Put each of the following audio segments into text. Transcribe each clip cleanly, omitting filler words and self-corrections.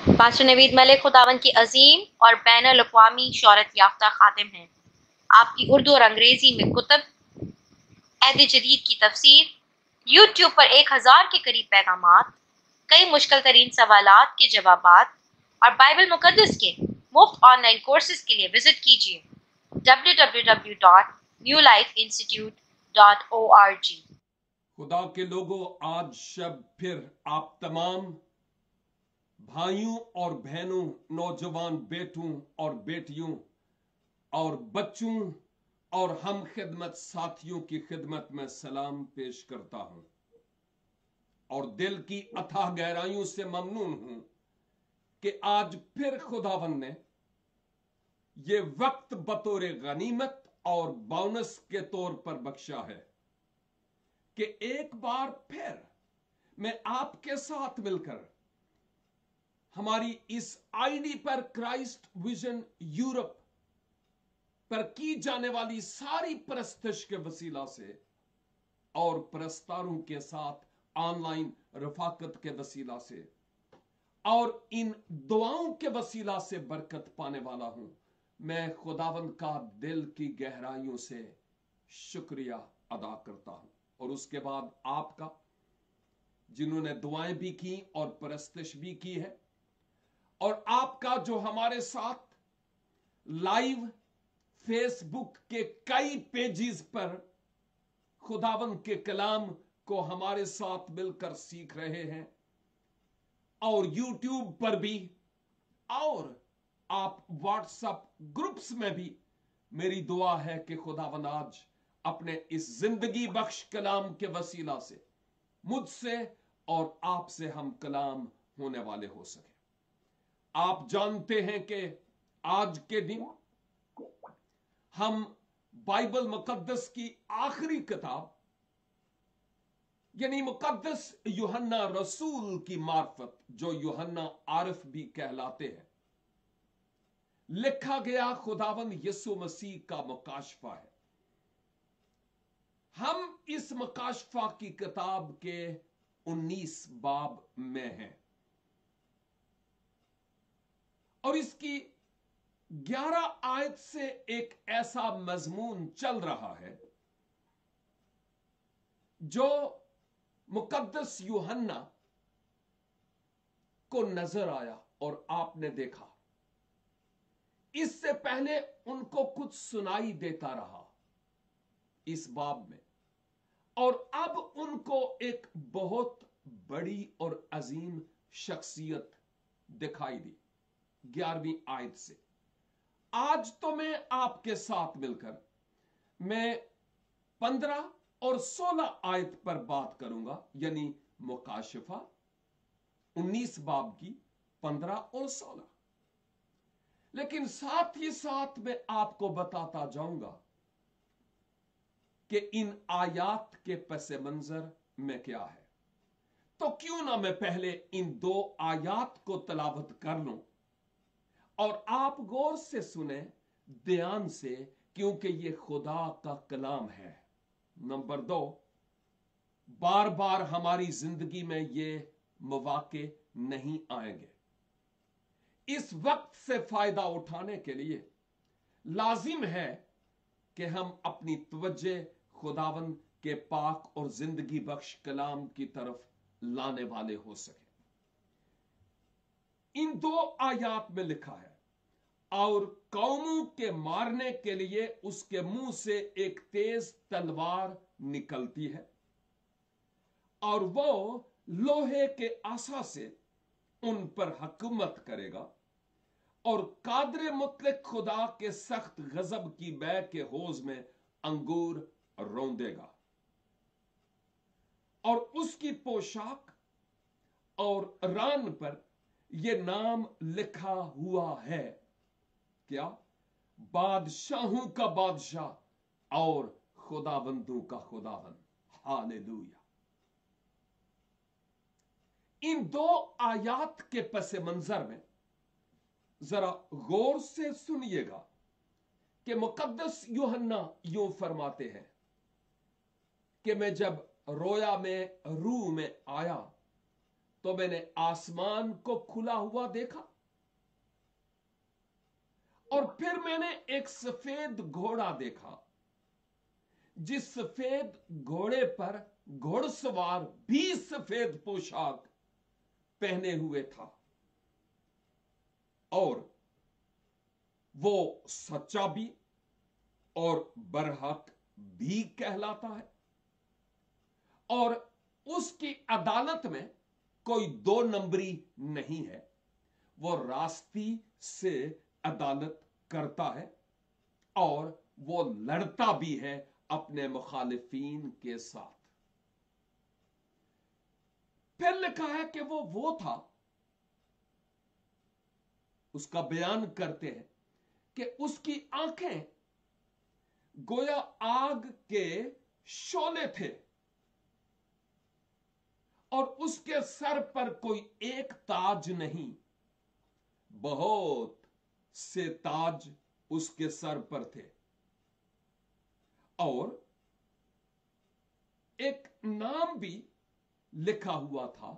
Pastor نوید ملک خداوند کی عظیم اور بین الاقوامی شہرت یافتہ خادم ہیں۔ آپ کی اردو اور انگریزی میں کتب، عہد جدید کی تفسیر، یوٹیوب پر 1000 کے قریب پیغامات، کئی مشکل ترین سوالات کے جوابات اور بائبل مقدس کے مفت آن لائن کورسز کے لیے وزٹ کیجیے www.newlifeinstitute.org۔ خدا کے لوگوں، آج شب پھر آپ تمام بھائیوں اور بہنوں، نوجوان بیٹوں اور بیٹیوں اور بچوں اور ہم خدمت ساتھیوں کی خدمت میں سلام پیش کرتا ہوں اور دل کی اتھاہ گہرائیوں سے ممنون ہوں کہ آج پھر خداوند نے یہ وقت بطور غنیمت اور بونس کے طور پر بخشا ہے کہ ایک بار پھر میں آپ کے ساتھ مل کر ہماری اس آئی ڈی پر کرائسٹ ویژن یورپ پر کی جانے والی ساری پرستش کے وسیلہ سے اور پرستاروں کے ساتھ آن لائن رفاقت کے وسیلہ سے اور ان دعاؤں کے وسیلہ سے برکت پانے والا ہوں۔ میں خداوند کا دل کی گہرائیوں سے شکریہ ادا کرتا ہوں، اور اس کے بعد آپ کا جنہوں نے دعائیں بھی کی اور پرستش بھی کی ہے، اور آپ کا جو ہمارے ساتھ لائیو فیس بک کے کئی پیجز پر خداوند کے کلام کو ہمارے ساتھ مل کر سیکھ رہے ہیں، اور یوٹیوب پر بھی، اور آپ واٹس ایپ گروپس میں بھی، میری دعا ہے کہ خداوند آج اپنے اس زندگی بخش کلام کے وسیلہ سے مجھ سے اور آپ سے ہم کلام ہونے والے ہو سکے۔ آپ جانتے ہیں کہ آج کے دن ہم بائبل مقدس کی آخری کتاب یعنی مقدس یوحنا رسول کی معرفت، جو یوحنا عارف بھی کہلاتے ہیں، لکھا گیا خداوند یسوع مسیح کا مکاشفہ ہے۔ ہم اس مکاشفہ کی کتاب کے 19 باب میں ہیں، اور اس کی 11 آیت سے ایک ایسا مضمون چل رہا ہے جو مقدس یوحنا کو نظر آیا اور آپ نے دیکھا۔ اس سے پہلے ان کو کچھ سنائی دیتا رہا اس باب میں، اور اب ان کو ایک بہت بڑی اور عظیم شخصیت دکھائی دی 11ویں آیت سے۔ آج تو میں آپ کے ساتھ مل کر میں 15 اور 16 آیت پر بات کروں گا، یعنی مکاشفہ 19 باب کی 15 اور 16۔ لیکن ساتھ ہی ساتھ میں آپ کو بتاتا جاؤں گا کہ ان آیات کے پس منظر میں کیا ہے۔ تو کیوں نہ میں پہلے ان 2 آیات کو تلاوت کر لوں اور آپ غور سے سنیں، دھیان سے، کیونکہ یہ خدا کا کلام ہے۔ نمبر 2، بار بار ہماری زندگی میں یہ مواقع نہیں آئیں گے۔ اس وقت سے فائدہ اٹھانے کے لیے لازم ہے کہ ہم اپنی توجہ خداوند کے پاک اور زندگی بخش کلام کی طرف لانے والے ہو سکیں۔ ان 2 آیات میں لکھا ہے، اور قوموں کے مارنے کے لیے اس کے منہ سے ایک تیز تلوار نکلتی ہے، اور وہ لوہے کے عصا سے ان پر حکومت کرے گا، اور قادر مطلق خدا کے سخت غضب کی بے کے حوض میں انگور روندے گا، اور اس کی پوشاک اور ران پر یہ نام لکھا ہوا ہے، کیا؟ بادشاہوں کا بادشاہ اور خداوندوں کا خداوند۔ ہاللویا۔ ان 2 آیات کے پس منظر میں ذرا غور سے سنیے گا کہ مقدس یوحنا یوں فرماتے ہیں کہ میں جب رویا میں روح میں آیا तो मैंने आसमान को खुला हुआ देखा और फिर मैंने एक सफेद घोड़ा देखा, जिस सफेद घोड़े पर घोड़सवार भी सफेद पोशाक पहने हुए था, और वो सच्चा भी और बरहक भी कहलाता है, और उसकी अदालत में कोई दो नंबरी नहीं है। वो रास्ती से अदालत करता है और वो लड़ता भी है अपने मुखालिफीन के साथ। फिर लिखा है कि वो था, उसका बयान करते हैं कि उसकी आंखें गोया आग के शोले थे और उसके सर पर कोई एक ताज नहीं, बहुत से ताज उसके सर पर थे, और एक नाम भी लिखा हुआ था,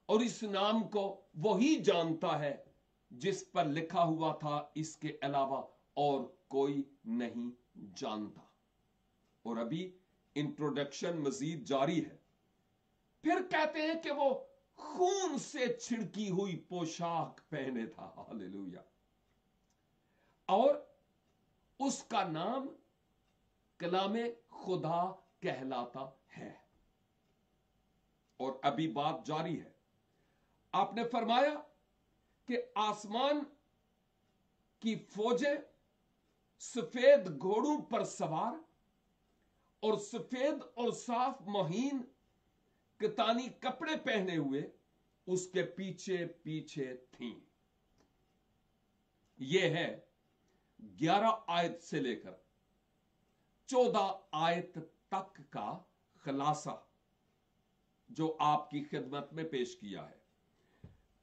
और इस नाम को वही जानता है जिस पर लिखा हुआ था, इसके अलावा और कोई नहीं जानता। और अभी इंट्रोडक्शन मजीद जारी है। फिर कहते हैं कि वो खून से छिड़की हुई पोशाक पहने था, हालेलुया, और उसका नाम कलामे खुदा कहलाता है। और अभी बात जारी है। आपने फरमाया कि आसमान की फौजें सफेद घोड़ों पर सवार और सफेद और साफ महीन कतानी कपड़े पहने हुए उसके पीछे पीछे थीं। यह है 11 आयत से लेकर 14 आयत तक का खुलासा जो आपकी खिदमत में पेश किया है।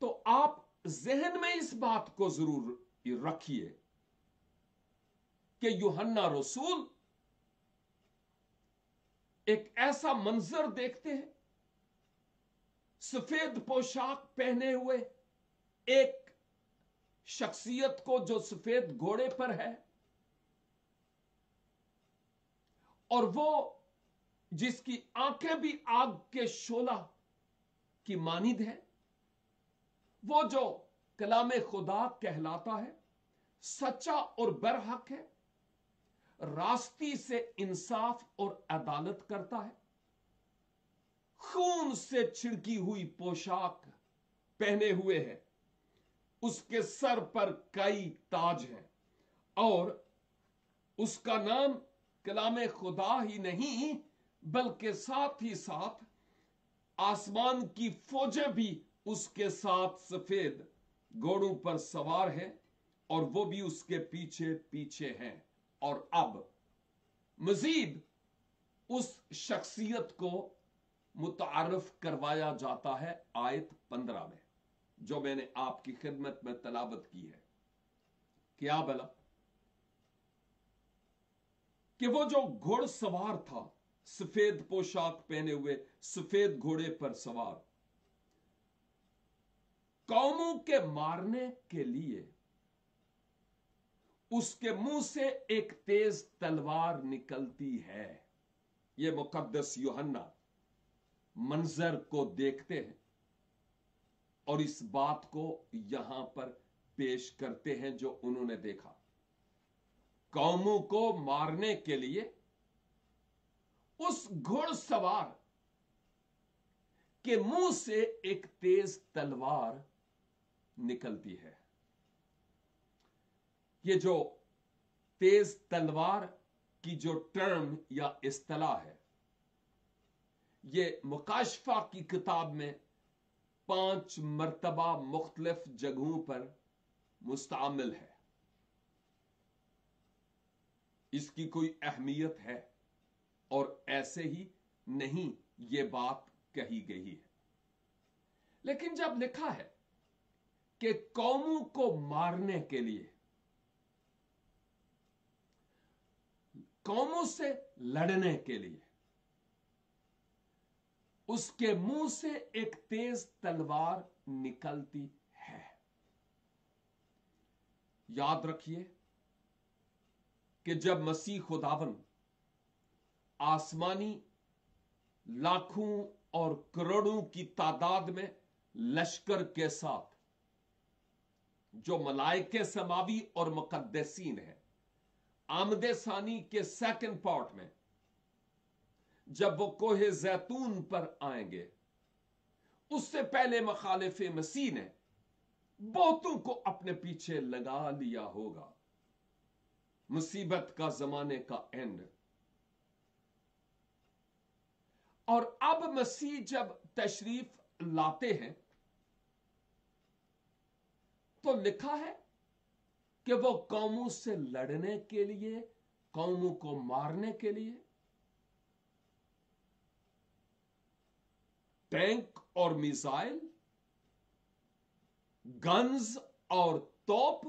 तो आप जहन में इस बात को जरूर रखिए कि यूहन्ना रसूल एक ऐसा मंजर देखते हैं, सफेद पोशाक पहने हुए एक शख्सियत को जो सफेद घोड़े पर है, और वो जिसकी आंखें भी आग के शोला की मानिद है, वो जो कलामे खुदा कहलाता है, सच्चा और बरहक है, रास्ती से इंसाफ और अदालत करता है, खून से छिड़की हुई पोशाक पहने हुए है, उसके सर पर कई ताज हैं, और उसका नाम कलामे खुदा ही नहीं बल्कि साथ ही साथ आसमान की फौजें भी उसके साथ सफेद घोड़ों पर सवार हैं, और वो भी उसके पीछे पीछे हैं। और अब मजीद उस शख्सियत को मुतारफ करवाया जाता है आयत 15 में, जो मैंने आपकी खिदमत में तलावत की है। क्या भला कि वो जो घोड़सवार था, सफेद पोशाक पहने हुए सफेद घोड़े पर सवार, कौमों के मारने के लिए उसके मुंह से एक तेज तलवार निकलती है। यह मुकद्दस यूहन्ना मंजर को देखते हैं और इस बात को यहां पर पेश करते हैं जो उन्होंने देखा। कौमों को मारने के लिए उस घोड़सवार के मुंह से एक तेज तलवार निकलती है। ये जो तेज तलवार की जो टर्म या इस्तिलाह है, ये मुकाशफा की किताब में 5 मर्तबा मुख्तलिफ जगहों पर मुस्तआमिल है। इसकी कोई अहमियत है और ऐसे ही नहीं ये बात कही गई है। लेकिन जब लिखा है कि कौमों को मारने के लिए, कौमों से लड़ने के लिए, उसके मुंह से एक तेज तलवार निकलती है। याद रखिए कि जब मसीह खुदावन आसमानी लाखों और करोड़ों की तादाद में लश्कर के साथ, जो मलाइके समावी और मुकद्दसीन है, आमदे सानी के सेकंड पार्ट में जब वो कोहे जैतून पर आएंगे, उससे पहले मखालिफ मसीह ने बहुतों को अपने पीछे लगा लिया होगा। मुसीबत का जमाने का एंड। और अब मसीह जब तशरीफ लाते हैं तो लिखा है कि वो कौमों से लड़ने के लिए, कौमों को मारने के लिए टैंक और मिसाइल, गन्स और तोप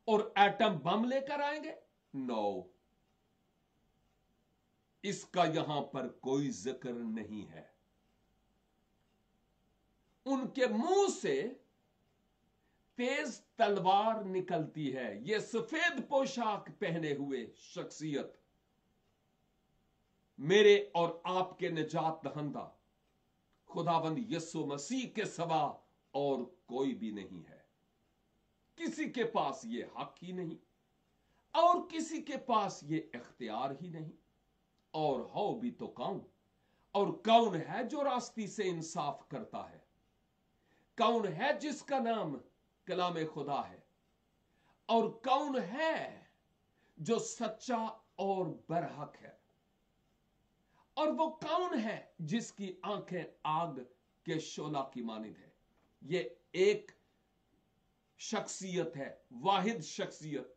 और एटम बम लेकर आएंगे। नो, इसका यहां पर कोई जिक्र नहीं है। उनके मुंह से तेज तलवार निकलती है। यह सफेद पोशाक पहने हुए शख्सियत मेरे और आपके निजात दहंदा खुदावंद यीशु मसीह के सिवा और कोई भी नहीं है। किसी के पास ये हक ही नहीं और किसी के पास ये इख्तियार ही नहीं। और हो भी तो कौन? और कौन है जो रास्ती से इंसाफ करता है? कौन है जिसका नाम कलाम खुदा है? और कौन है जो सच्चा और बरहक है? और वो कौन है जिसकी आंखें आग के शोला की मानिंद है? ये एक शख्सियत है, वाहिद शख्सियत,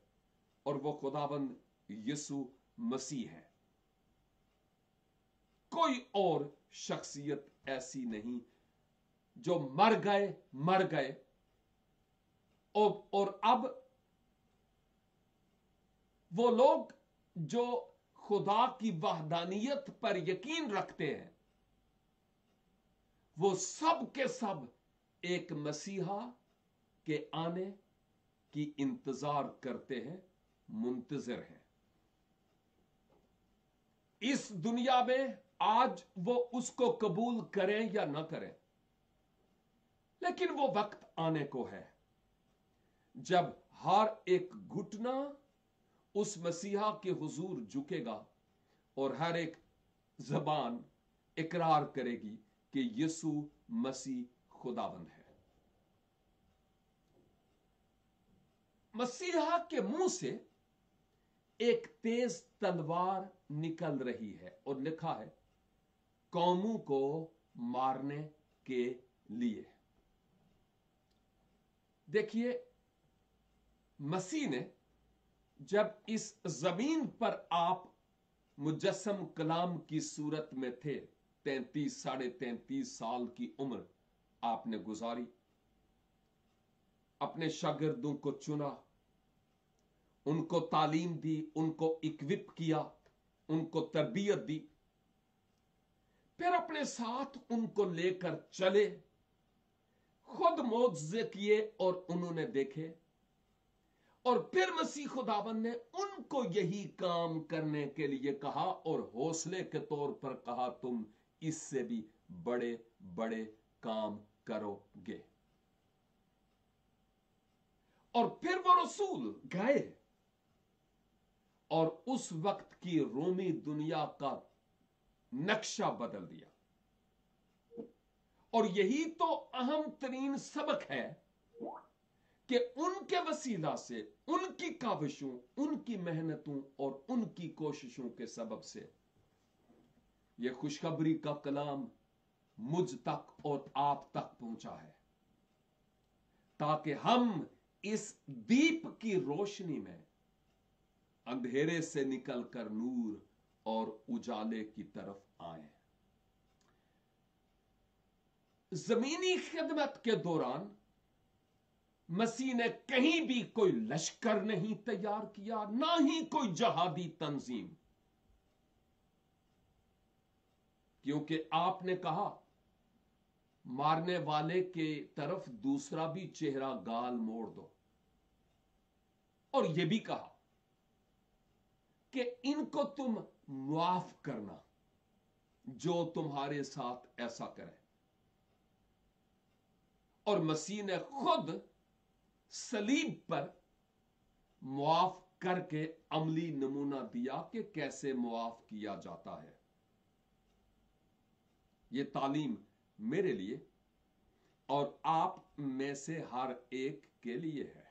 और वो खुदाबंद यीशु मसीह है। कोई और शख्सियत ऐसी नहीं। जो मर गए और अब वो लोग जो खुदा की वहदानियत पर यकीन रखते हैं, वो सब के सब एक मसीहा के आने की इंतजार करते हैं, मुंतजर हैं। इस दुनिया में आज वो उसको कबूल करें या ना करें, लेकिन वो वक्त आने को है जब हर एक घुटना उस मसीहा के हुजूर झुकेगा और हर एक जबान इकरार करेगी कि यीशु मसीह खुदावंद है। मसीहा के मुंह से एक तेज तलवार निकल रही है और लिखा है कौमों को मारने के लिए। देखिए, मसीह ने जब इस जमीन पर आप मुजस्सम कलाम की सूरत में थे, 33-33.5 साल की उम्र आपने गुजारी, अपने शागिर्दों को चुना, उनको तालीम दी, उनको इक्विप किया, उनको तरबियत दी, फिर अपने साथ उनको लेकर चले, खुद मौजज़े किए और उन्होंने देखे, और फिर मसीह खुदावन ने उनको यही काम करने के लिए कहा और हौसले के तौर पर कहा तुम इससे भी बड़े बड़े काम करोगे। और फिर वो रसूल गए और उस वक्त की रोमी दुनिया का नक्शा बदल दिया। और यही तो अहम तरीन सबक है कि उनके वसीला से, उनकी काविशों, उनकी मेहनतों और उनकी कोशिशों के सबब से यह खुशखबरी का कलाम मुझ तक और आप तक पहुंचा है, ताकि हम इस दीप की रोशनी में अंधेरे से निकलकर नूर और उजाले की तरफ आए। जमीनी खिदमत के दौरान मसीह ने कहीं भी कोई लश्कर नहीं तैयार किया, ना ही कोई जहादी तंजीम। क्योंकि आपने कहा मारने वाले के तरफ दूसरा भी चेहरा गाल मोड़ दो, और यह भी कहा कि इनको तुम माफ करना जो तुम्हारे साथ ऐसा करे। और मसीह ने खुद सलीब पर मुआफ करके अमली नमूना दिया कि कैसे मुआफ किया जाता है। यह तालीम मेरे लिए और आप में से हर एक के लिए है।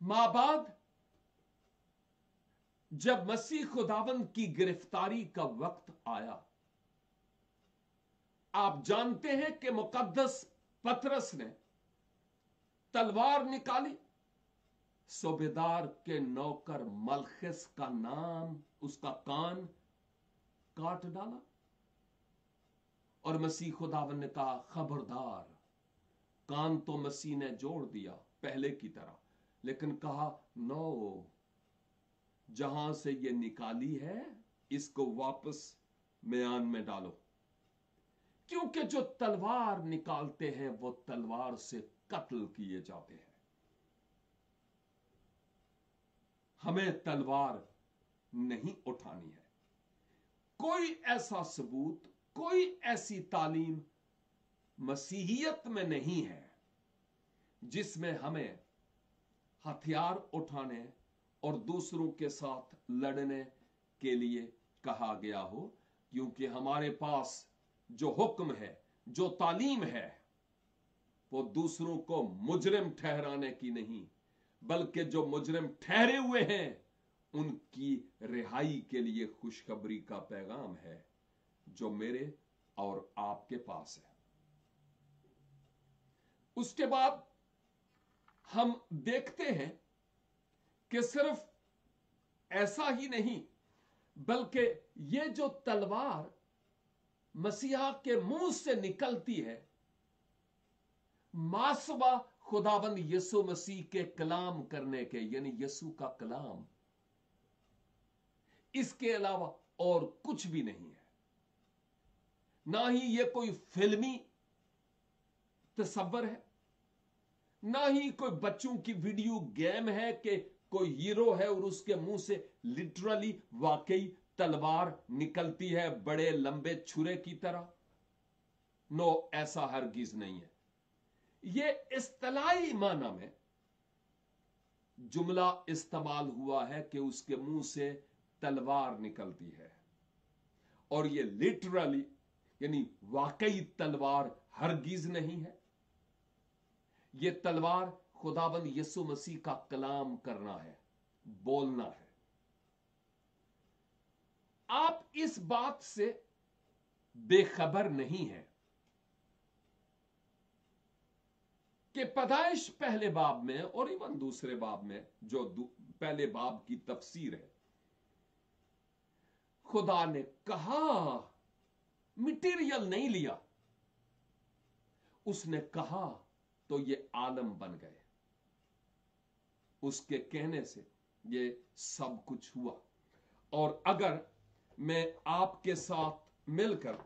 माबाद जब मसीह खुदावंद की गिरफ्तारी का वक्त आया, आप जानते हैं कि मुकद्दस पतरस ने तलवार निकाली, सूबेदार के नौकर मलखिस का नाम उसका कान काट डाला, और मसीह खुदावंद ने कहा खबरदार। कान तो मसीह ने जोड़ दिया पहले की तरह, लेकिन कहा नो, जहां से ये निकाली है इसको वापस म्यान में डालो, क्योंकि जो तलवार निकालते हैं वो तलवार से कत्ल किए जाते हैं। हमें तलवार नहीं उठानी है। कोई ऐसा सबूत, कोई ऐसी तालीम मसीहियत में नहीं है जिसमें हमें हथियार उठाने और दूसरों के साथ लड़ने के लिए कहा गया हो, क्योंकि हमारे पास जो हुक्म है, जो तालीम है, वो दूसरों को मुजरिम ठहराने की नहीं, बल्कि जो मुजरिम ठहरे हुए हैं उनकी रिहाई के लिए खुशखबरी का पैगाम है जो मेरे और आपके पास है। उसके बाद हम देखते हैं कि सिर्फ ऐसा ही नहीं, बल्कि ये जो तलवार मसीहा के मुंह से निकलती है, मासवा खुदाबंद यीशु मसीह के कलाम करने के, यानी यीशु का कलाम, इसके अलावा और कुछ भी नहीं है। ना ही यह कोई फिल्मी तस्वर है, ना ही कोई बच्चों की वीडियो गेम है कि कोई हीरो है और उसके मुंह से लिटरली वाकई तलवार निकलती है बड़े लंबे छुरे की तरह। नो, ऐसा हरगिज नहीं है। यह इस्तिलाही माना में जुमला इस्तेमाल हुआ है कि उसके मुंह से तलवार निकलती है, और यह लिटरली यानी वाकई तलवार हरगिज नहीं है। यह तलवार खुदाबंद यीशु मसीह का कलाम करना है, बोलना है। आप इस बात से बेखबर नहीं हैं कि पैदाइश पहले बाब में और इवन दूसरे बाब में, जो पहले बाब की तफसीर है, खुदा ने कहा, मटीरियल नहीं लिया, उसने कहा तो ये आलम बन गए। उसके कहने से ये सब कुछ हुआ। और अगर मैं आपके साथ मिलकर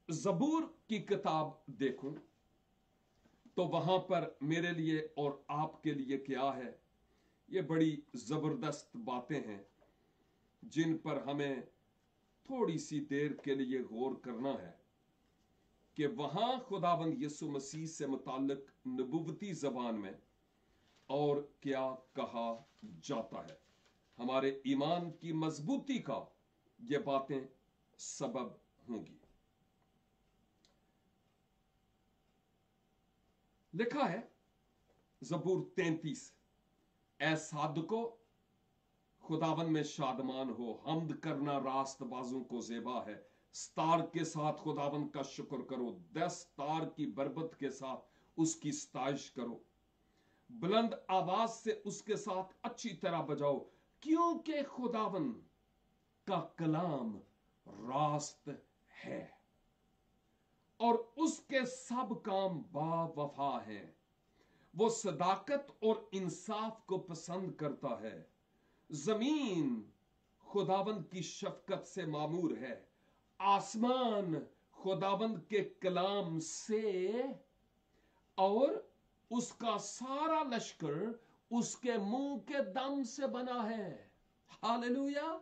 ज़बूर की किताब देखूं तो वहां पर मेरे लिए और आपके लिए क्या है, ये बड़ी जबरदस्त बातें हैं जिन पर हमें थोड़ी सी देर के लिए गौर करना है कि वहां खुदावंद यीशु मसीह से मुताल्लिक नबुवती जबान में और क्या कहा जाता है। हमारे ईमान की मजबूती का ये बातें सबब होंगी। लिखा है ज़बूर 33, ऐ सादको खुदावन में शादमान हो, हम्द करना रास्तबाजों को ज़ेबा है। स्तार के साथ खुदावन का शुक्र करो, 10 तार की बरबत के साथ उसकी सताइश करो। बुलंद आवाज से उसके साथ अच्छी तरह बजाओ, क्योंकि खुदावन का कलाम रास्त है और उसके सब काम बावफा है। वो सदाकत और इंसाफ को पसंद करता है। जमीन खुदावंद की शफकत से मामूर है। आसमान खुदावंद के कलाम से और उसका सारा लश्कर उसके मुंह के दम से बना है। हालेलुया,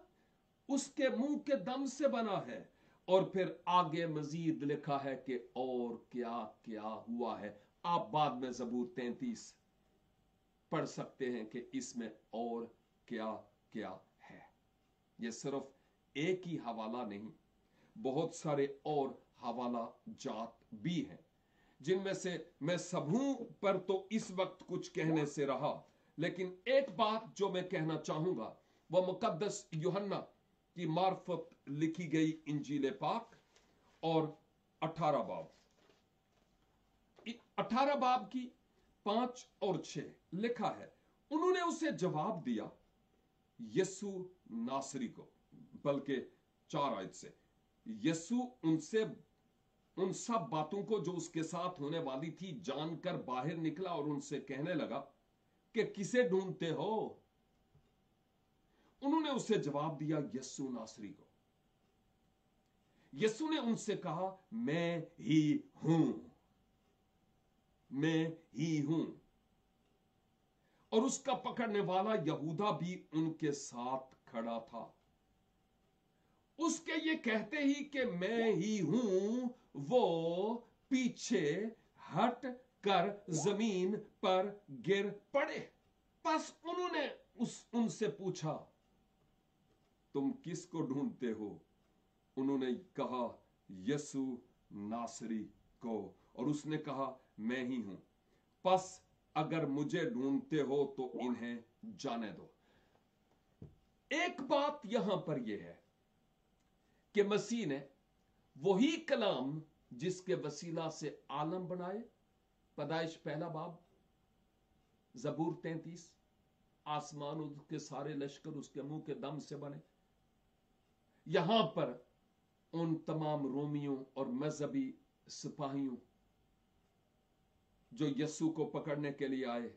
उसके मुंह के दम से बना है। और फिर आगे मजीद लिखा है कि और क्या क्या हुआ है। आप बाद में ज़बूर 33 पढ़ सकते हैं कि इसमें और क्या क्या है। यह सिर्फ एक ही हवाला नहीं, बहुत सारे और हवाला जात भी हैं, जिनमें से मैं सबों पर तो इस वक्त कुछ कहने से रहा, लेकिन एक बात जो मैं कहना चाहूंगा वह मुकद्दस यूहन्ना की मार्फत लिखी गई इंजील पाक और 18 बाब की 5 और 6 लिखा है। उन्होंने उसे जवाब दिया, यीशु नासरी को, बल्कि 4 आयत से, यीशु उनसे उन सब बातों को जो उसके साथ होने वाली थी जानकर बाहर निकला और उनसे कहने लगा कि किसे ढूंढते हो। उन्होंने उसे जवाब दिया, यीशु नासरी को। यीशु ने उनसे कहा, मैं ही हूं, मैं ही हूं। और उसका पकड़ने वाला यहूदा भी उनके साथ खड़ा था। उसके ये कहते ही कि मैं ही हूं, वो पीछे हट कर जमीन पर गिर पड़े। बस उन्होंने उनसे पूछा, तुम किसको ढूंढते हो? उन्होंने कहा, यीशु नासरी को। और उसने कहा, मैं ही हूं। बस अगर मुझे ढूंढते हो तो इन्हें जाने दो। एक बात यहां पर यह है कि मसीह ने वही कलाम जिसके वसीला से आलम बनाए, पैदाइश 1 बाब, ज़बूर 33, आसमान उसके सारे लश्कर उसके मुंह के दम से बने, यहां पर उन तमाम रोमियों और मजहबी सिपाहियों जो यीशु को पकड़ने के लिए आए,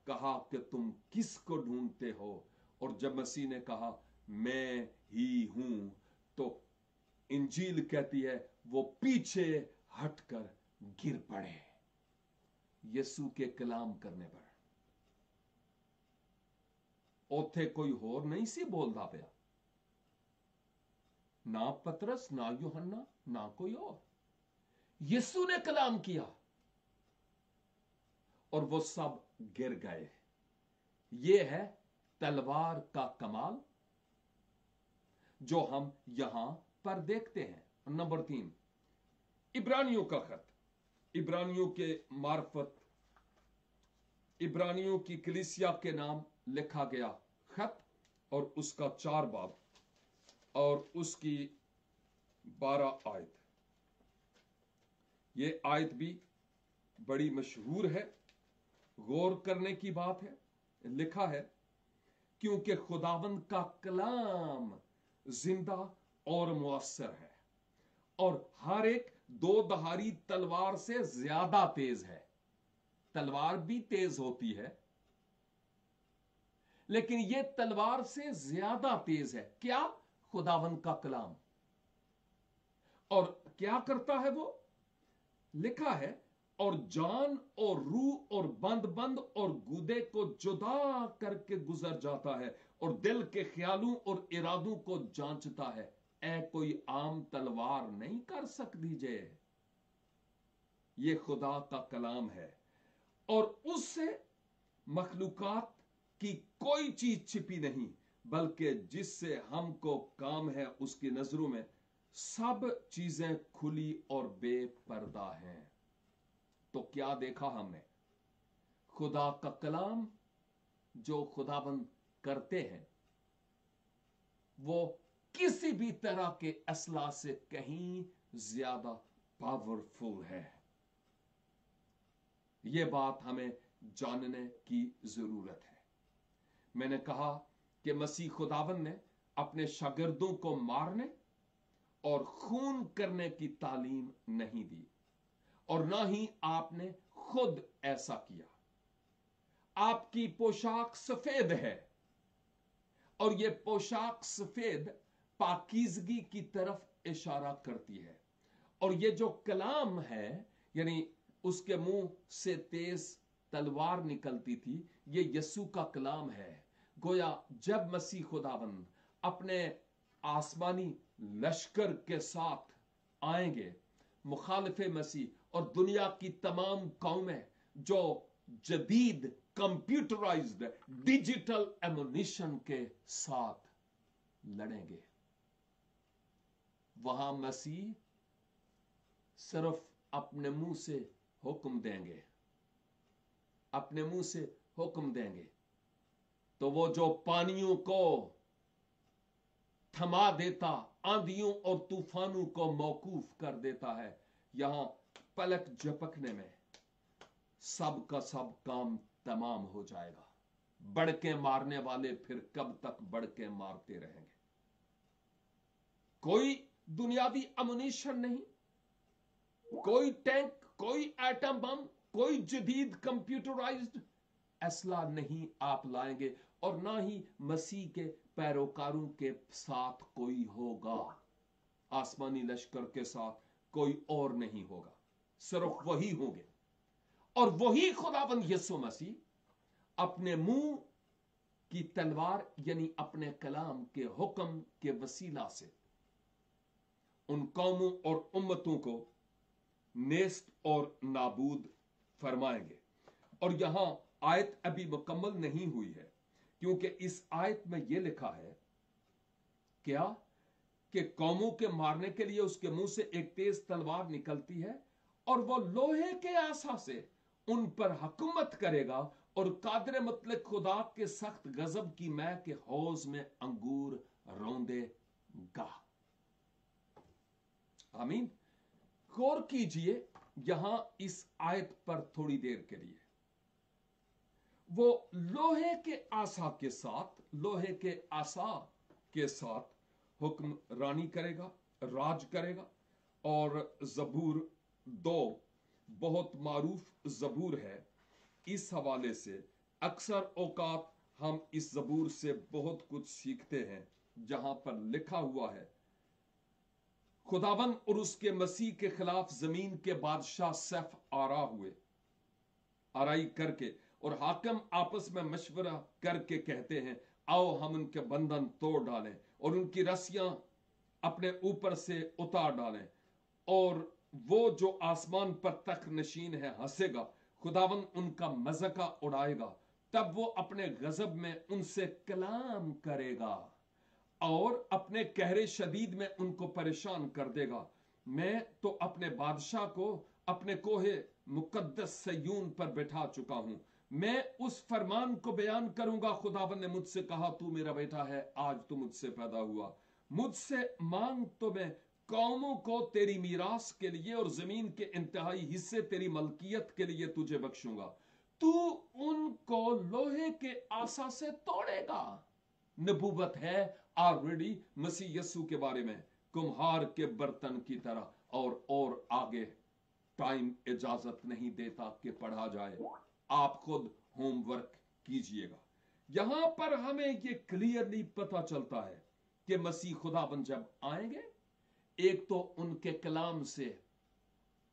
कहा कि तुम किसको ढूंढते हो? और जब मसीह ने कहा, मैं ही हूं, तो इंजील कहती है वो पीछे हटकर गिर पड़े यीशु के कलाम करने पर। ओथे कोई होर नहीं सी बोलता पिया, ना पतरस, ना यूहन्ना, ना कोई और। यीशु ने कलाम किया और वो सब गिर गए। ये है तलवार का कमाल जो हम यहां पर देखते हैं। नंबर 3, इब्रानियों का खत, इब्रानियों के मार्फत इब्रानियों की कलीसिया के नाम लिखा गया खत, और उसका 4 बाब और उसकी 12 आयत। ये आयत भी बड़ी मशहूर है, गौर करने की बात है। लिखा है, क्योंकि खुदावंद का कलाम जिंदा और मुअस्सर है और हर एक 2 धारी तलवार से ज्यादा तेज है। तलवार भी तेज होती है, लेकिन यह तलवार से ज्यादा तेज है। क्या? खुदावंद का कलाम। और क्या करता है वो? लिखा है, और जान और रूह और बंद बंद और गुदे को जुदा करके गुजर जाता है और दिल के ख्यालों और इरादों को जांचता है। ऐ कोई आम तलवार नहीं कर सकती जे। ये खुदा का कलाम है और उससे मखलूकात की कोई चीज छिपी नहीं, बल्कि जिससे हमको काम है उसकी नजरों में सब चीजें खुली और बेपर्दा हैं। तो क्या देखा हमने? खुदा का कलाम जो खुदाबंद करते हैं वो किसी भी तरह के असला से कहीं ज्यादा पावरफुल है। यह बात हमें जानने की जरूरत है। मैंने कहा कि मसीह खुदाबंद ने अपने शागिर्दों को मारने और खून करने की तालीम नहीं दी, और ना ही आपने खुद ऐसा किया। आपकी पोशाक सफेद है और ये पोशाक सफेद पाकीज़गी की तरफ इशारा करती है। और ये जो कलाम है, यानी उसके मुंह से तेज तलवार निकलती थी, ये यीशु का कलाम है। गोया जब मसीह खुदाबंद अपने आसमानी लश्कर के साथ आएंगे, मुखालिफे मसीह और दुनिया की तमाम कौमें जो जदीद कंप्यूटराइज्ड डिजिटल एमुनिशन के साथ लड़ेंगे, वहां मसीह सिर्फ अपने मुंह से हुक्म देंगे, अपने मुंह से हुक्म देंगे, तो वो जो पानियों को थमा देता, आंधियों और तूफानों को मौकूफ कर देता है, यहां पलक झपकने में सब का सब काम तमाम हो जाएगा। बड़के मारने वाले फिर कब तक बड़के मारते रहेंगे? कोई दुनियावी अमुनिशन नहीं, कोई टैंक, कोई एटम बम, कोई जदीद कंप्यूटराइज्ड असला नहीं आप लाएंगे, और ना ही मसीह के पैरोकारों के साथ कोई होगा। आसमानी लश्कर के साथ कोई और नहीं होगा, सिर्फ वही होंगे। और वही खुदाबंद यीशु मसीह अपने मुंह की तलवार यानी अपने कलाम के हुक्म के वसीला से उन कौमों और उम्मतों को नेस्त और नाबूद फरमाएंगे। और यहां आयत अभी मुकम्मल नहीं हुई है, क्योंकि इस आयत में यह लिखा है क्या कि कौमों के मारने के लिए उसके मुंह से एक तेज तलवार निकलती है और वो लोहे के आसा से उन पर हुकूमत करेगा और कादर मतलब खुदा के सख्त गजब की मै के हौज में अंगूर रौंदेगा। आमीन। गौर कीजिए यहां इस आयत पर थोड़ी देर के लिए। वो लोहे के आसा के साथ, लोहे के आसा के साथ हुक्मरानी करेगा, राज करेगा। और जबूर 2 बहुत मारूफ जबूर है। इस हवाले से अक्सर औकात हम इस जबूर से बहुत कुछ सीखते हैं, जहां पर लिखा हुआ है खुदाबंद और उसके मसीह के खिलाफ जमीन के बादशाह सैफ आराई करके और हाकिम आपस में मशवरा करके कहते हैं, आओ हम उनके बंधन तोड़ डालें और उनकी रस्सियां अपने ऊपर से उतार डालें। और वो जो आसमान पर तख्त नशीन है हंसेगा, खुदावन उनका मज़ाका उड़ाएगा। तब वो अपने गजब में उनसे कलाम करेगा और अपने कहरे शदीद में उनको परेशान कर देगा। मैं तो अपने बादशाह को अपने कोहे मुकद्दस सयून पर बैठा चुका हूं। मैं उस फरमान को बयान करूंगा, खुदावन ने मुझसे कहा तू मेरा बेटा है, आज तू मुझसे पैदा हुआ। मुझसे मांग तो मैं कौमों को तेरी मीरास के लिए और जमीन के इंतहाई हिस्से तेरी मलकियत के लिए तुझे बख्शूंगा। तू उनको लोहे के आसा से तोड़ेगा। नबूवत है ऑलरेडी मसीह यस्सु के बारे में, कुम्हार के बर्तन की तरह। और आगे टाइम इजाजत नहीं देता कि पढ़ा जाए, आप खुद होमवर्क कीजिएगा। यहां पर हमें यह क्लियरली पता चलता है कि मसीह खुदाबंद जब आएंगे, एक तो उनके कलाम से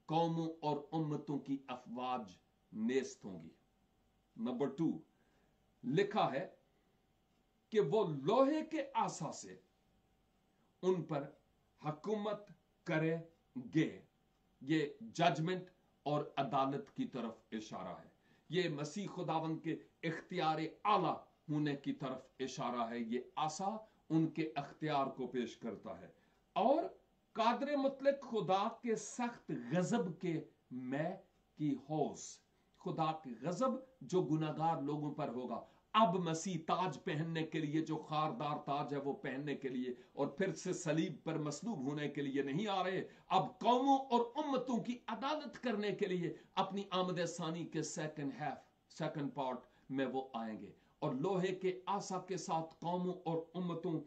कौमों और उम्मतों की अफवाज नेस्त होंगी। नंबर 2 लिखा है कि वो लोहे के आसा से उन पर हुकूमत करेंगे। ये जजमेंट और अदालत की तरफ इशारा है। ये मसीह खुदावंद के इख्तियार आला होने की तरफ इशारा है। ये आसा उनके अख्तियार को पेश करता है। और कादर मुतलक खुदा के सख्त गजब के मैं की हौस, खुदा की गजब जो गुनाहगार लोगों पर होगा। अब मसीह ताज पहनने के लिए, जो खारदार ताज है वो पहनने के लिए और फिर से सलीब पर मसलूब होने के लिए नहीं आ रहे। अब कौमों और उम्मतों की अदालत करने के लिए अपनी आमद सानी के सेकंड पार्ट में वो आएंगे और लोहे के आसा के साथ कौमों और उम्मतों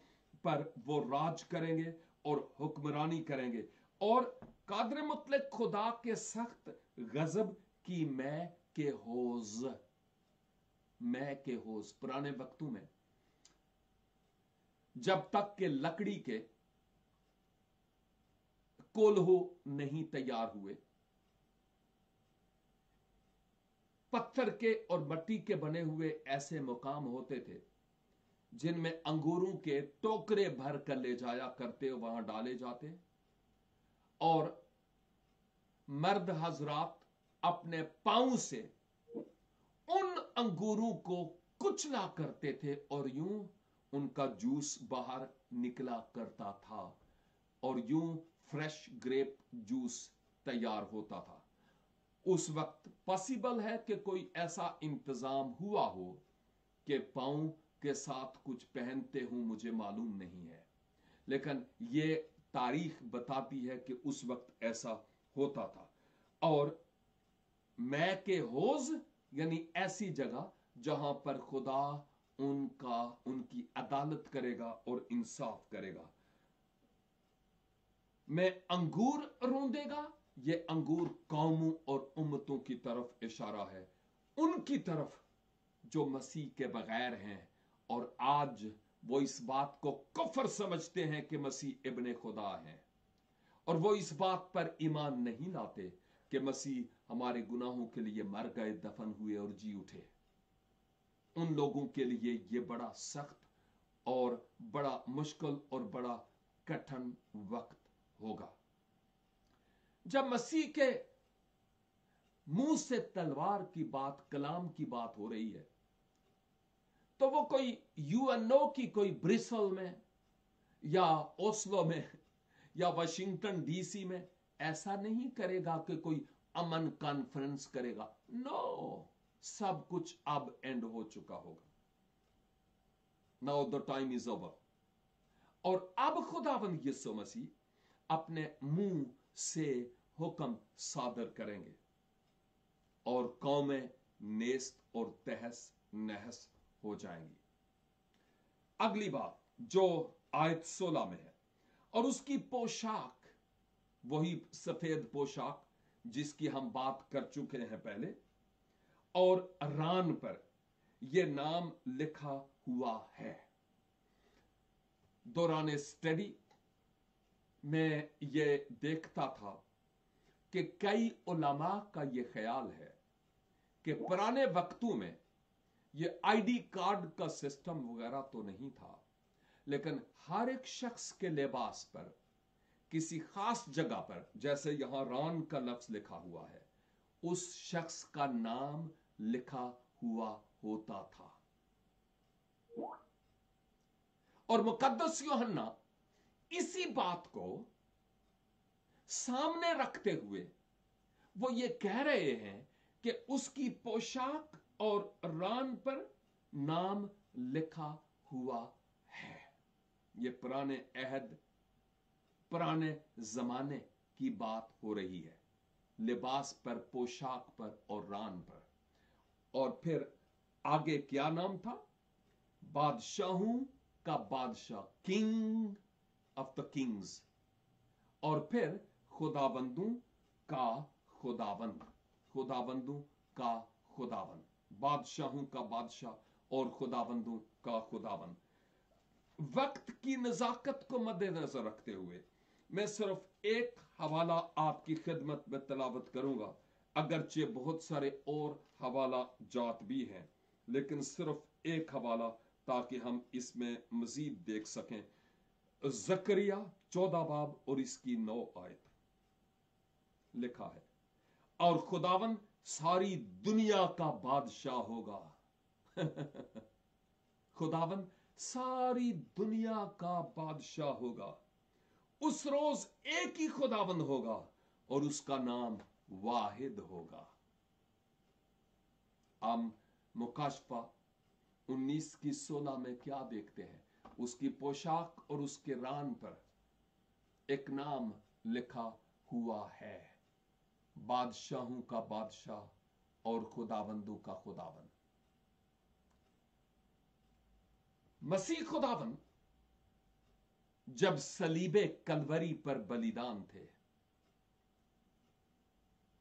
पर वो राज करेंगे और हुक्मरानी करेंगे। और कादर मुतलक खुदा के सख्त गजब की मैं के हौज पुराने वक्तों में जब तक के लकड़ी के कोल्हो नहीं तैयार हुए। पत्थर के और मिट्टी के बने हुए ऐसे मुकाम होते थे जिनमें अंगूरों के टोकरे भर कर ले जाया करते, वहां डाले जाते, और मर्द हजरात अपने पांव से उन अंगूरों को कुचला करते थे और यूं उनका जूस बाहर निकला करता था और यूं फ्रेश ग्रेप जूस तैयार होता था। उस वक्त पॉसिबल है कि कोई ऐसा इंतजाम हुआ हो कि पांव के साथ कुछ पहनते हूं, मुझे मालूम नहीं है, लेकिन यह तारीख बताती है कि उस वक्त ऐसा होता था। और मैं के होज यानी ऐसी जगह जहां पर खुदा उनकी अदालत करेगा और इंसाफ करेगा। मैं अंगूर रोंदेगा, ये अंगूर कौमों और उम्मतों की तरफ इशारा है, उनकी तरफ जो मसीह के बगैर हैं और आज वो इस बात को कुफ्र समझते हैं कि मसीह इब्ने खुदा हैं, और वो इस बात पर ईमान नहीं लाते कि मसीह हमारे गुनाहों के लिए मर गए, दफन हुए और जी उठे। उन लोगों के लिए ये बड़ा सख्त और बड़ा मुश्किल और बड़ा कठिन वक्त होगा। जब मसीह के मुंह से तलवार की बात, कलाम की बात हो रही है, तो वो कोई यूएनओ की कोई ब्रिसल में या ओस्लो में या वाशिंगटन डीसी में ऐसा नहीं करेगा कि कोई अमन कॉन्फ्रेंस करेगा। नो, सब कुछ अब एंड हो चुका होगा। Now the time is over. और अब खुदावंद यीशु मसीह अपने मुंह से हुक्म सादर करेंगे और कौमें नेस्त और तहस नहस हो जाएंगी। अगली बात जो आयत 16 में है, और उसकी पोशाक वही सफेद पोशाक जिसकी हम बात कर चुके हैं पहले, और रान पर यह नाम लिखा हुआ है। दौरान स्टडी में यह देखता था कि कई उलमा का यह ख्याल है कि पुराने वक्तों में यह आईडी कार्ड का सिस्टम वगैरह तो नहीं था, लेकिन हर एक शख्स के लिबास पर किसी खास जगह पर, जैसे यहां रान का लफ्ज लिखा हुआ है, उस शख्स का नाम लिखा हुआ होता था। और मुकद्दस यूहन्ना इसी बात को सामने रखते हुए वो ये कह रहे हैं कि उसकी पोशाक और रान पर नाम लिखा हुआ है। ये पुराने अहद, पुराने जमाने की बात हो रही है, लिबास पर, पोशाक पर और रान पर। और फिर आगे क्या नाम था? बादशाहों का बादशाह, किंग ऑफ द किंग्स। और फिर खुदाबंदों का खुदाबंद, खुदाबंदों का खुदाबंद, बादशाहों का बादशाह और खुदाबंदों का खुदाबंद। वक्त की नजाकत को मद्देनजर रखते हुए मैं सिर्फ एक हवाला आपकी खिदमत में तलावत करूंगा, अगरचे बहुत सारे और हवाला जात भी हैं, लेकिन सिर्फ एक हवाला ताकि हम इसमें मजीद देख सकें। जकरिया 14 बाब और इसकी 9 आयत लिखा है, और खुदावन सारी दुनिया का बादशाह होगा। खुदावन सारी दुनिया का बादशाह होगा। उस रोज एक ही खुदावन होगा और उसका नाम वाहिद होगा। हम मुकाशफा 19 की 16 में क्या देखते हैं? उसकी पोशाक और उसके रान पर एक नाम लिखा हुआ है, बादशाहों का बादशाह और खुदाबंदों का खुदाबंद। मसीह खुदाबंद जब सलीबे कलवरी पर बलिदान थे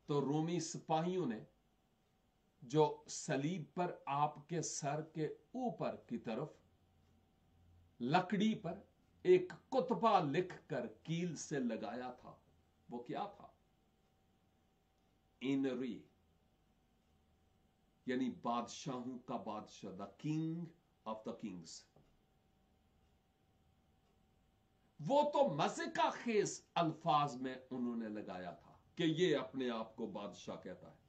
तो रोमी सिपाहियों ने जो सलीब पर आपके सर के ऊपर की तरफ लकड़ी पर एक कुतबा लिखकर कील से लगाया था। वो क्या था? इनरी, यानी बादशाहों का बादशाह, the king of the Kings. वो तो मजे का खेस अल्फाज में उन्होंने लगाया था कि ये अपने आप को बादशाह कहता है,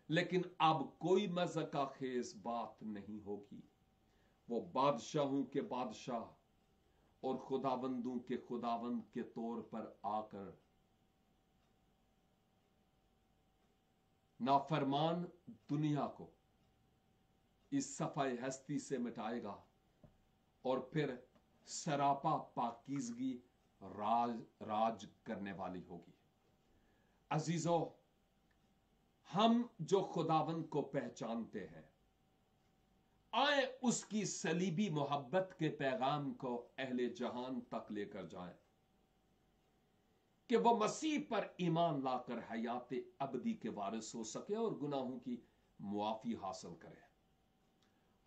लेकिन अब कोई मजे का खेस बात नहीं होगी। वो बादशाहों के बादशाह और खुदाबंदों के खुदाबंद के तौर पर आकर नाफरमान दुनिया को इस सफाई हस्ती से मिटाएगा और फिर सरापा पाकीज़गी राज करने वाली होगी। अजीजों, हम जो खुदावंद को पहचानते हैं, आए उसकी सलीबी मोहब्बत के पैगाम को अहले जहान तक लेकर जाएं कि वो मसीह पर ईमान लाकर हयात अबदी के वारिस हो सके और गुनाहों की मुआफी हासिल करे।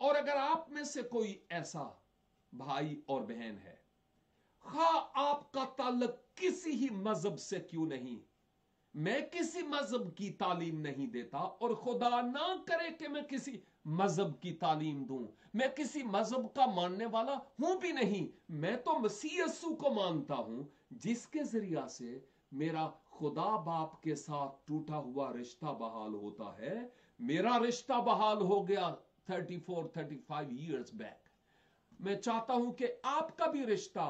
और अगर आप में से कोई ऐसा भाई और बहन है, खा आपका ताल्लुक किसी ही मजहब से क्यों नहीं, मैं किसी मजहब की तालीम नहीं देता और खुदा ना करे कि मैं किसी मजहब की तालीम दूं, मैं किसी मजहब का मानने वाला हूं भी नहीं, मैं तो मसीह यस्सु को मानता हूं जिसके जरिया से मेरा खुदा बाप के साथ टूटा हुआ रिश्ता बहाल होता है। मेरा रिश्ता बहाल हो गया 34-35 ईयर्स बैक। मैं चाहता हूं कि आपका भी रिश्ता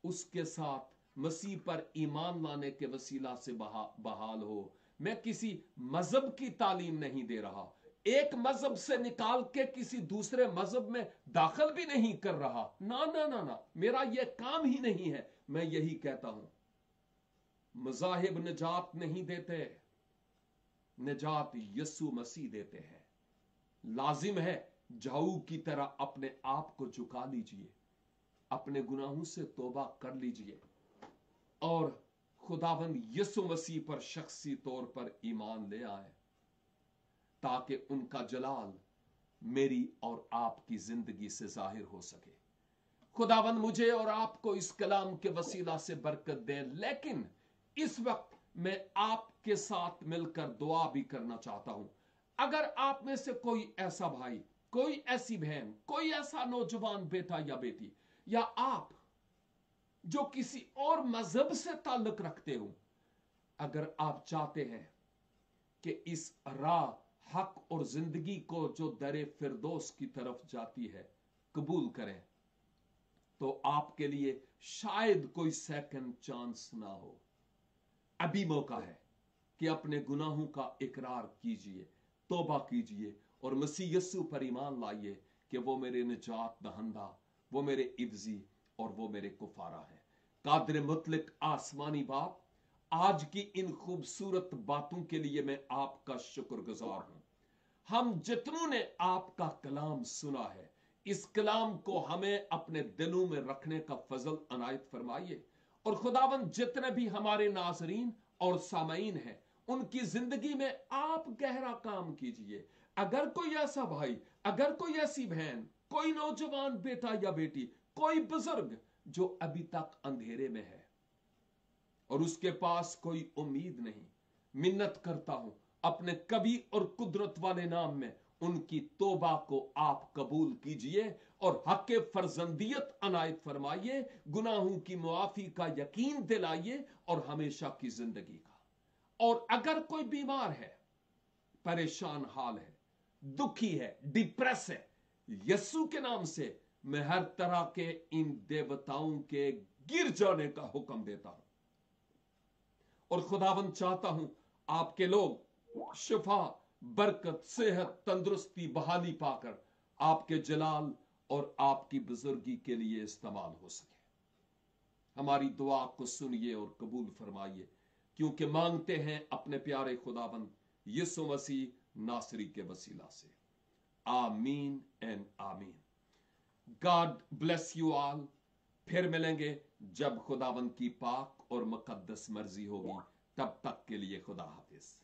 उसके साथ मसीह पर ईमान लाने के वसीला से बहाल हो। मैं किसी मजहब की तालीम नहीं दे रहा, एक मजहब से निकाल के किसी दूसरे मजहब में दाखिल भी नहीं कर रहा। ना ना ना ना, मेरा यह काम ही नहीं है। मैं यही कहता हूं, मजाहिब निजात नहीं देते, निजात यस्सु मसीह देते हैं। लाजिम है जाऊ की तरह अपने आप को झुका लीजिए, अपने गुनाहों से तौबा कर लीजिए और खुदावंद यीशु मसीह पर शख्सी तौर पर ईमान ले आए, ताकि उनका जलाल मेरी और आपकी जिंदगी से जाहिर हो सके। खुदावंद मुझे और आपको इस कलाम के वसीला से बरकत दे। लेकिन इस वक्त मैं आपके साथ मिलकर दुआ भी करना चाहता हूं। अगर आप में से कोई ऐसा भाई, कोई ऐसी बहन, कोई ऐसा नौजवान बेटा या बेटी, या आप जो किसी और मजहब से ताल्लुक रखते हो, अगर आप चाहते हैं कि इस राह हक और जिंदगी को जो दरे फिरदौस की तरफ जाती है कबूल करें, तो आपके लिए शायद कोई सेकंड चांस ना हो। अभी मौका है कि अपने गुनाहों का इकरार कीजिए, तौबा कीजिए और मसीह यस्सु पर ईमान लाइए कि वो मेरे निजात दहंदा, वो मेरे इब्जी और वो मेरे कुफारा है। कादिर मुतलक आसमानी बाप, आज की इन खूबसूरत बातों के लिए मैं आपका शुक्रगुजार हूं। हम जितनों ने आपका कलाम सुना है, इस कलाम को हमें अपने दिलों में रखने का फजल अनायत फरमाइए। और खुदावंद जितने भी हमारे नाजरीन और सामईन हैं, उनकी जिंदगी में आप गहरा काम कीजिए। अगर कोई ऐसा भाई, अगर कोई ऐसी बहन, कोई नौजवान बेटा या बेटी, कोई बुजुर्ग जो अभी तक अंधेरे में है और उसके पास कोई उम्मीद नहीं, मिन्नत करता हूं अपने कवि और कुदरत वाले नाम में उनकी तौबा को आप कबूल कीजिए और हक़ फर्जंदियत अनायत फरमाइए, गुनाहों की मुआफी का यकीन दिलाइए और हमेशा की जिंदगी का। और अगर कोई बीमार है, परेशान हाल है, दुखी है, डिप्रेस है, यस्सु के नाम से मैं हर तरह के इन देवताओं के गिर जाने का हुक्म देता हूं। और खुदावंद चाहता हूं आपके लोग शिफा, बरकत, सेहत, तंदुरुस्ती, बहाली पाकर आपके जलाल और आपकी बुजुर्गी के लिए इस्तेमाल हो सके। हमारी दुआ को सुनिए और कबूल फरमाइए, क्योंकि मांगते हैं अपने प्यारे खुदावंद यीशु मसीह नासरी के वसीला से। आमीन एंड आमीन। God bless you all. फिर मिलेंगे जब खुदावंद की पाक और मुकद्दस मर्जी होगी। तब तक के लिए खुदा हाफिज।